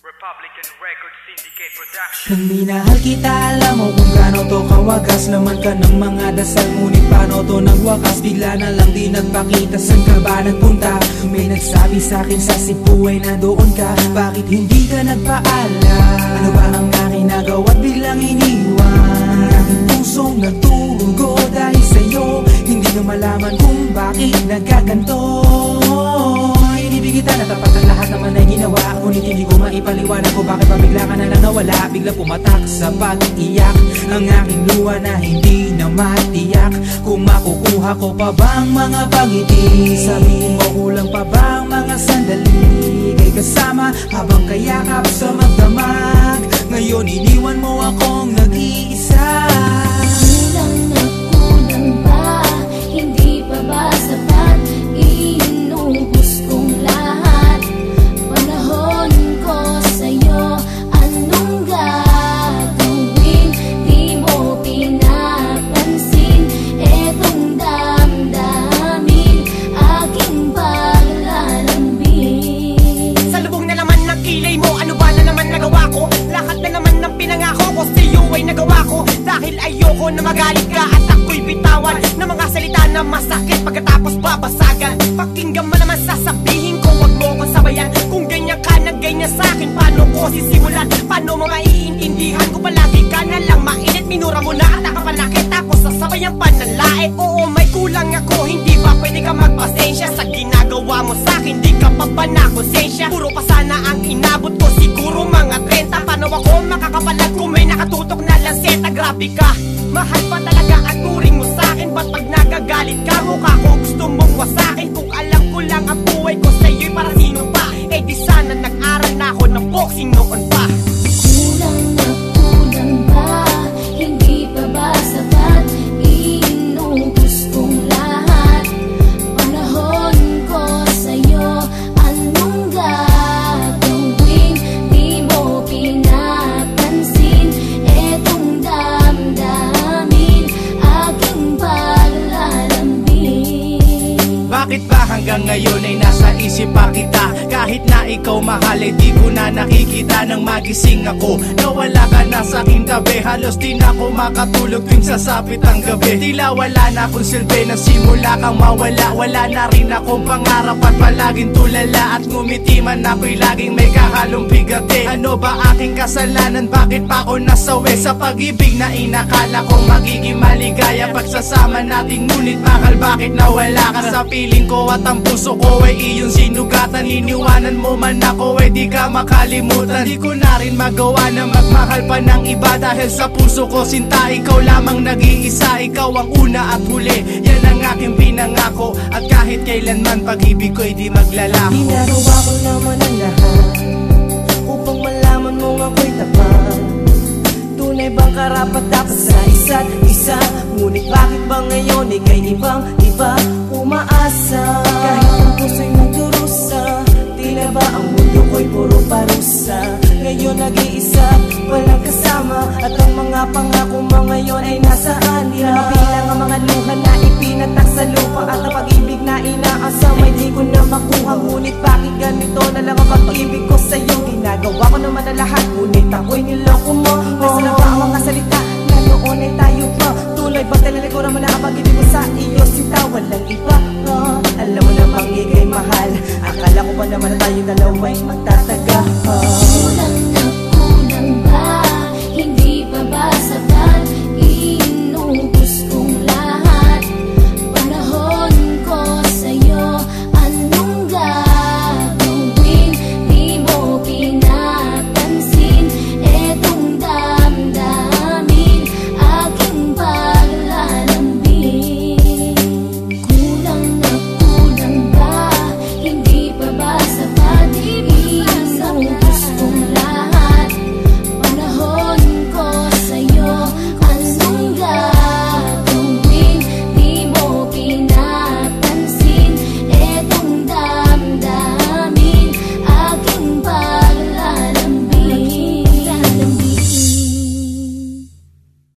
Republican Records Syndicate Production. Nang minahal kita, alam mo kung gaano to kawagas. Laman ka ng mga dasal, ngunit paano to nagwakas? Bigla na lang di nagpakita, saan ka ba nagpunta? May nagsabi sa'kin sa Cebu ay nandoon ka. Bakit hindi ka nagpaalam? Ano ba ang aking nagawa't biglang iniwan? Ang aking pusong nagturugo dahil sa'yo. Hindi na malaman kung bakit nagkaganto. Inibig kita na tapat ang lahat naman ay ginawa, ngunit hindi ko maipaliwanag ko bakit pa bigla ka na lang nawala. Bigla pumatak sa pag-iyak ang aking luha na hindi na matiyak. Kung makukuha ko pa bang mga pangiti? Sabihin mo kulang pa bang mga sandali? Kay kasama habang kayakap sa magdamag. Ngayon iniwan mo akong nag-iisa. Kulang na kulang ba? Hindi pa ba sapat? Inubos kong lahat. Panahon ko sa'yo, anong gagawin? Di mo pinapansin etong damdamin, aking paglalambing. Sa lubong na naman ng kilay mo, ano ba na naman nagawa ko? Lahat na naman ng pinangako ko sa'yo ay nagawa ko. Dahil ayoko na magalit ka at ako'y bitawan ng mga salita na masakit pagkatapos babasagan. Pakinggan mo naman sasabihin ko, wag mo ko sabayan. Kung ganyan ka na ganyan sa'kin, paano ko sisimulan? Paano mo maiintindihan ko palagi ka na lang mainit? Minura mo na at nakapanakit ako sa sabayang pananlait. Oo, may kulang ako, hindi ba pwede ka magpasensya sa ginagawa mo sa'kin? Di ka pa ba nakonsensya? Puro pa sana ang inabot ko, siguro mga 30. Paano ako makakapalag kung may nakatutok na lanseta? Grabe ka, mahal pa talaga ang turing mo sa'kin. Ba't pag nagagalit ka, mukha ko gusto mong wasakin? Kung alam ko lang ang buhay ko sa'yo'y para sino pa? Eh di sana nag-aral na ako ng boxing noon pa. Kulang na kulang ba? Hindi pa ba sapat? Inubos kong lahat. Panahon ko sa'yo, anong gagawin? Di mo pinapansin etong damdamin, aking paglalambing. Bakit ba hanggang ngayon ay nasa isip pa kita? Kahit na ikaw mahal ay di ko na nakikita. Nang magising ako, nawala ka na sa aking tabi. Halos di na ako makatulog tuwing sasapit ang gabi. Tila wala na akong silbi na simula kang mawala. Wala na rin akong pangarap at palaging tulala. At ngumiti man ako'y laging may kahalong bigati. Ano ba aking kasalanan? Bakit pa ako nasawi sa pag-ibig na inakala kong magiging maligaya? Pagsasama natin ngunit bakal bakit nawala ka sa piling ko? At ang puso ko ay iyong sinugatan. Iniwanan mo man ako ay di ka makalimutan. Di ko na rin magawa na magmahal pa ng iba. Dahil sa puso ko sinta, ikaw lamang nag-iisa. Ikaw ang una at huli, yan ang aking pinangako. At kahit kailanman pag-ibig ko'y di maglalako. Ginagawa ko naman ang lahat upang malaman mong ako'y tapat. Tunay bang karapat dapat sa isa't isa? Ngunit bakit ba ngayon ika'y ibang-iba umaasa? Kahit ang puso'y nagdurusa, tila ba ang mundo ko'y puro parusa? Ngayon nag-iisa, walang kasama. At ang mga pangako mo ngayon ay nasaan? Di na mabilang ang mga luha na ipinatak sa lupa. At ang pag-ibig na inaasam ay di ko na makuha. Ngunit bakit ganito na lang ang pag-ibig ko sa'yo? Ginagawa ko naman na lahat, ngunit ako'y niloko mo. Nasa na ba ang mga salita na noon ay tayo pa? Tuloy ba talalikuran mo na ang pag-ibig ko sa iyo? Sinta, walang iba. Alam mo namang ika'y mahal. Akala ko ba naman na tayo dalawa'y magta